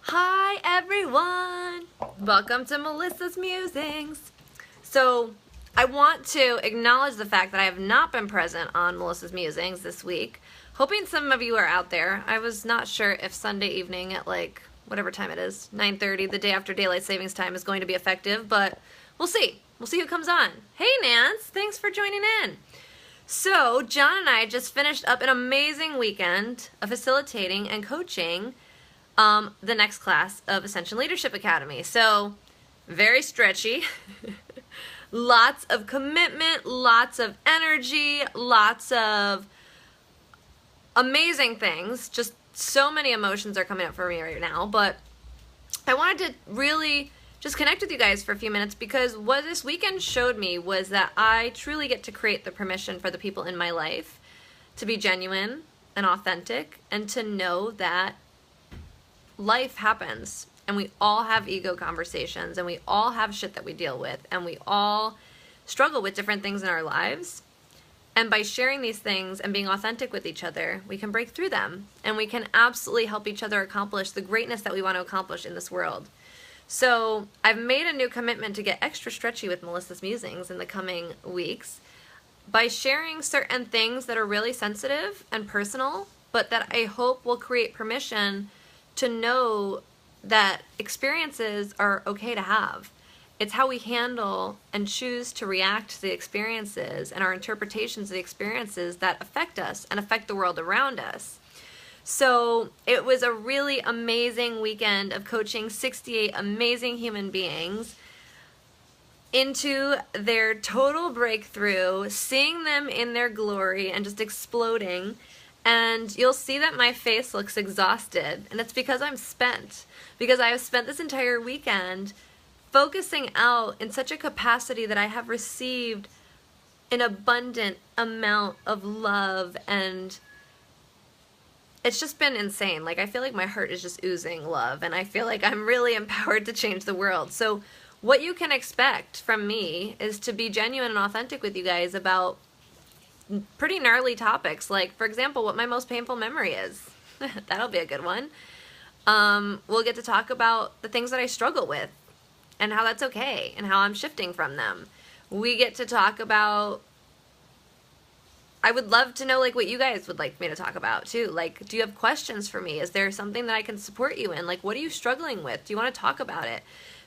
Hi everyone! Welcome to Melissa's Musings. So, I want to acknowledge the fact that I have not been present on Melissa's Musings this week. Hoping some of you are out there. I was not sure if Sunday evening at whatever time it is, 9:30, the day after daylight savings time, is going to be effective, but we'll see. We'll see who comes on. Hey Nance, thanks for joining in. So, John and I just finished up an amazing weekend of facilitating and coaching the next class of Ascension Leadership Academy. So, very stretchy, lots of commitment, lots of energy, lots of amazing things. Just so many emotions are coming up for me right now, but I wanted to really just connect with you guys for a few minutes because what this weekend showed me was that I truly get to create the permission for the people in my life to be genuine and authentic and to know that life happens and we all have ego conversations and we all have shit that we deal with and we all struggle with different things in our lives. And by sharing these things and being authentic with each other, we can break through them and we can absolutely help each other accomplish the greatness that we want to accomplish in this world. So I've made a new commitment to get extra stretchy with Melissa's Musings in the coming weeks by sharing certain things that are really sensitive and personal, but that I hope will create permission to know that experiences are okay to have. It's how we handle and choose to react to the experiences and our interpretations of the experiences that affect us and affect the world around us. So it was a really amazing weekend of coaching 68 amazing human beings into their total breakthrough, seeing them in their glory and just exploding. And you'll see that my face looks exhausted, and it's because I'm spent. Because I have spent this entire weekend focusing out in such a capacity that I have received an abundant amount of love, and it's just been insane. Like, I feel like my heart is just oozing love, and I feel like I'm really empowered to change the world. So what you can expect from me is to be genuine and authentic with you guys about pretty gnarly topics, like, for example, what my most painful memory is. That'll be a good one. We'll get to talk about the things that I struggle with and how that's okay and how I'm shifting from them. We get to talk about, I would love to know what you guys would like me to talk about too. Like, do you have questions for me? Is there something that I can support you in? Like, what are you struggling with? Do you want to talk about it?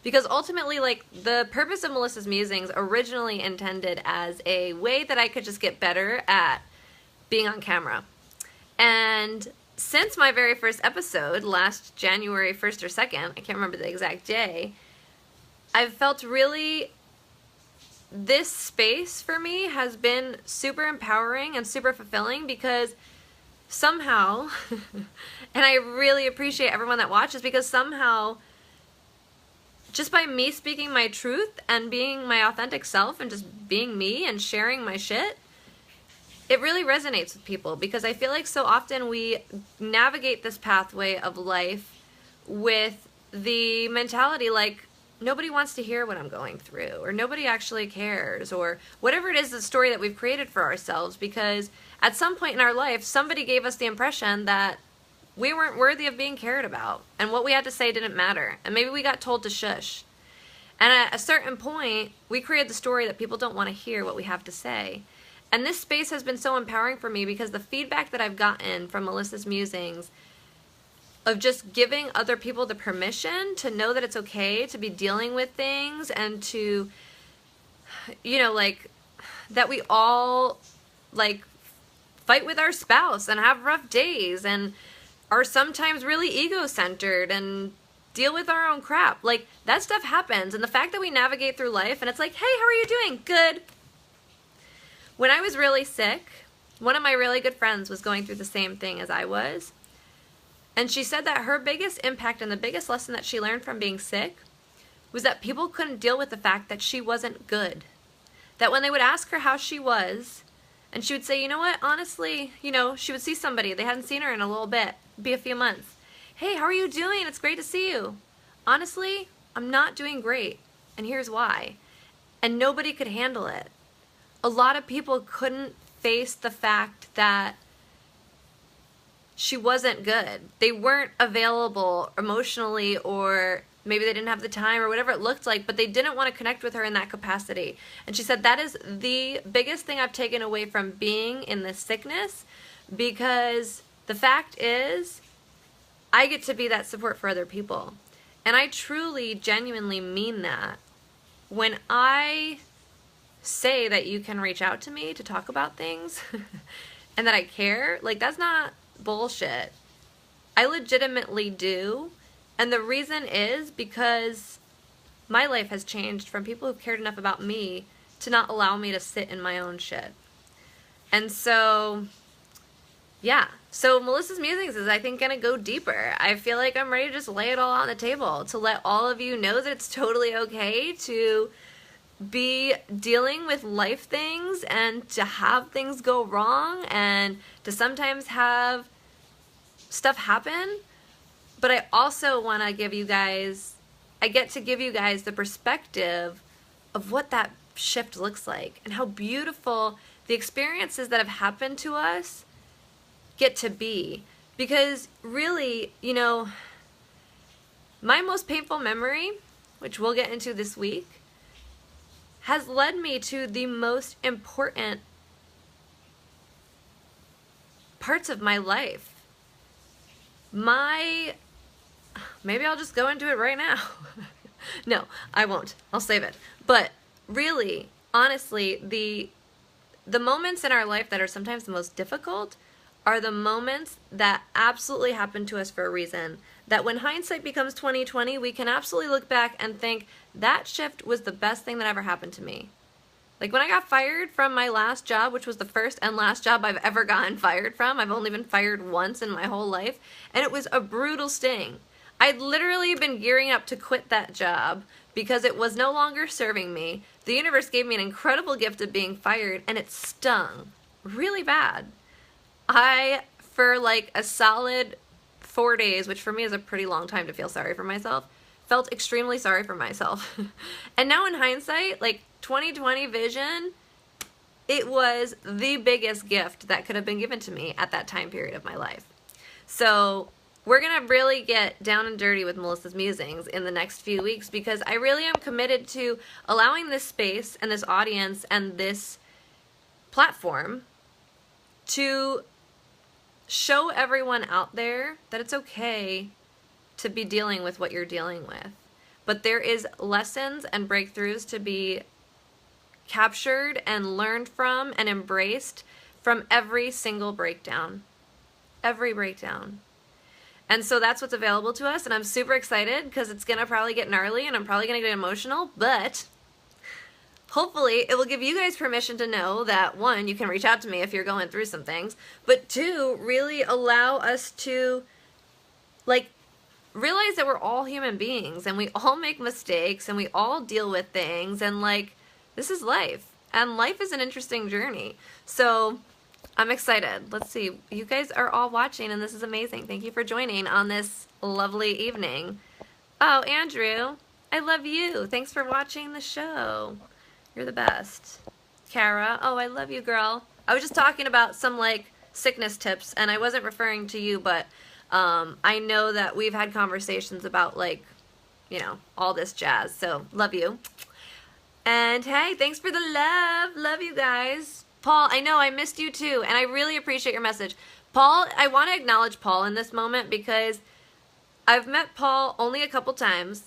Because ultimately, the purpose of Melissa's Musings originally intended as a way that I could just get better at being on camera. And since my very first episode, last January 1st or 2nd, I can't remember the exact day, I've felt really, this space for me has been super empowering and super fulfilling because somehow, and I really appreciate everyone that watches, because somehow, just by me speaking my truth and being my authentic self and just being me and sharing my shit, it really resonates with people, because I feel like so often we navigate this pathway of life with the mentality like, nobody wants to hear what I'm going through, or nobody actually cares, or whatever it is, the story that we've created for ourselves, because at some point in our life, somebody gave us the impression that we weren't worthy of being cared about, and what we had to say didn't matter, and maybe we got told to shush. And at a certain point, we created the story that people don't want to hear what we have to say. And this space has been so empowering for me because the feedback that I've gotten from Melissa's Musings of just giving other people the permission to know that it's okay to be dealing with things and to, that we all, fight with our spouse and have rough days and are sometimes really ego-centered and deal with our own crap. That stuff happens. And the fact that we navigate through life and it's like, hey, how are you doing? Good. When I was really sick, one of my really good friends was going through the same thing as I was. And she said that her biggest impact and the biggest lesson that she learned from being sick was that people couldn't deal with the fact that she wasn't good. That when they would ask her how she was, and she would say, you know what, honestly, she would see somebody, they hadn't seen her in a little bit, be a few months. Hey, how are you doing? It's great to see you. Honestly, I'm not doing great, and here's why. And nobody could handle it. A lot of people couldn't face the fact that she wasn't good. They weren't available emotionally, or maybe they didn't have the time or whatever it looked like, but they didn't want to connect with her in that capacity. And she said, that is the biggest thing I've taken away from being in this sickness, because the fact is, I get to be that support for other people. And I truly, genuinely mean that. When I say that you can reach out to me to talk about things and that I care, like, that's not bullshit. I legitimately do. And the reason is because my life has changed from people who've cared enough about me to not allow me to sit in my own shit. And so, yeah. So Melissa's Musings is, I think, going to go deeper. I feel like I'm ready to just lay it all on the table, to let all of you know that it's totally okay to be dealing with life things and to have things go wrong and to sometimes have stuff happen. But I also want to give you guys, I get to give you guys the perspective of what that shift looks like and how beautiful the experiences that have happened to us get to be. Because really, you know, my most painful memory, which we'll get into this week, has led me to the most important parts of my life. Maybe I'll just go into it right now. No, I won't. I'll save it. But really, honestly, the moments in our life that are sometimes the most difficult are the moments that absolutely happen to us for a reason. That when hindsight becomes 20/20, we can absolutely look back and think, that shift was the best thing that ever happened to me. Like when I got fired from my last job, which was the first and last job I've ever gotten fired from. I've only been fired once in my whole life, and it was a brutal sting. I'd literally been gearing up to quit that job because it was no longer serving me. The universe gave me an incredible gift of being fired, and it stung really bad. For like a solid 4 days, which for me is a pretty long time to feel sorry for myself, felt extremely sorry for myself. And now in hindsight, like 20/20 vision, it was the biggest gift that could have been given to me at that time period of my life. So we're going to really get down and dirty with Melissa's Musings in the next few weeks, because I really am committed to allowing this space and this audience and this platform to show everyone out there that it's okay to be dealing with what you're dealing with. But there is lessons and breakthroughs to be captured and learned from and embraced from every single breakdown. Every breakdown. And so that's what's available to us, and I'm super excited because it's going to probably get gnarly and I'm probably going to get emotional, but hopefully it will give you guys permission to know that, one, you can reach out to me if you're going through some things, but two, really allow us to, like, realize that we're all human beings and we all make mistakes and we all deal with things, and, like, this is life, and life is an interesting journey. So I'm excited. Let's see. You guys are all watching, and this is amazing. Thank you for joining on this lovely evening. Oh, Andrew, I love you. Thanks for watching the show. You're the best. Kara, oh, I love you, girl. I was just talking about some, like, sickness tips, and I wasn't referring to you, but I know that we've had conversations about, like, you know, all this jazz. So, love you. And, hey, thanks for the love. Love you guys. Paul, I know I missed you too, and I really appreciate your message. Paul, I want to acknowledge Paul in this moment because I've met Paul only a couple times.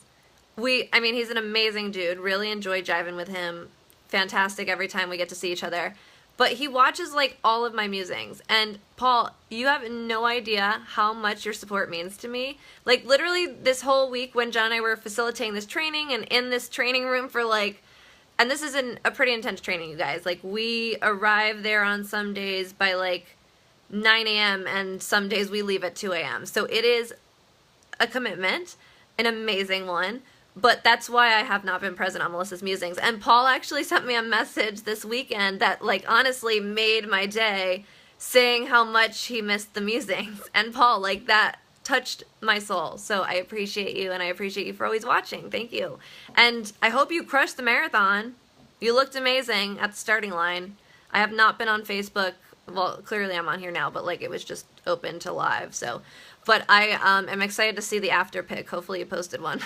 I mean, he's an amazing dude. Really enjoy jiving with him. Fantastic every time we get to see each other. But he watches, like, all of my musings. And, Paul, you have no idea how much your support means to me. Like, literally this whole week when John and I were facilitating this training and in this training room for, like, and this is a pretty intense training, you guys. Like, we arrive there on some days by, like, 9 a.m. and some days we leave at 2 a.m. So it is a commitment, an amazing one. But that's why I have not been present on Melissa's Musings. And Paul actually sent me a message this weekend that, like, honestly made my day, saying how much he missed the musings. And Paul, like, that touched my soul. So I appreciate you, and I appreciate you for always watching. Thank you. And I hope you crushed the marathon. You looked amazing at the starting line. I have not been on Facebook well, clearly I'm on here now, but like it was just open to live. So, but I am excited to see the after pic. Hopefully you posted one.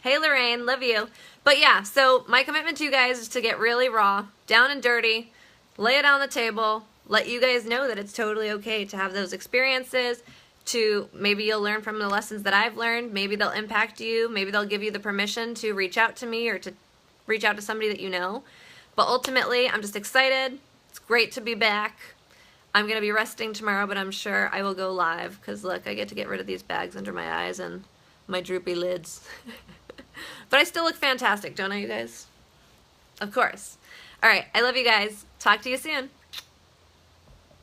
Hey Lorraine, love you. But yeah, so my commitment to you guys is to get really raw, down and dirty, lay it on the table, let you guys know that it's totally okay to have those experiences, to maybe you'll learn from the lessons that I've learned, maybe they'll impact you, maybe they'll give you the permission to reach out to me or to reach out to somebody that you know. But ultimately, I'm just excited. It's great to be back. I'm going to be resting tomorrow, but I'm sure I will go live because look, I get to get rid of these bags under my eyes and my droopy lids. But I still look fantastic, don't I, you guys? Of course. All right, I love you guys. Talk to you soon.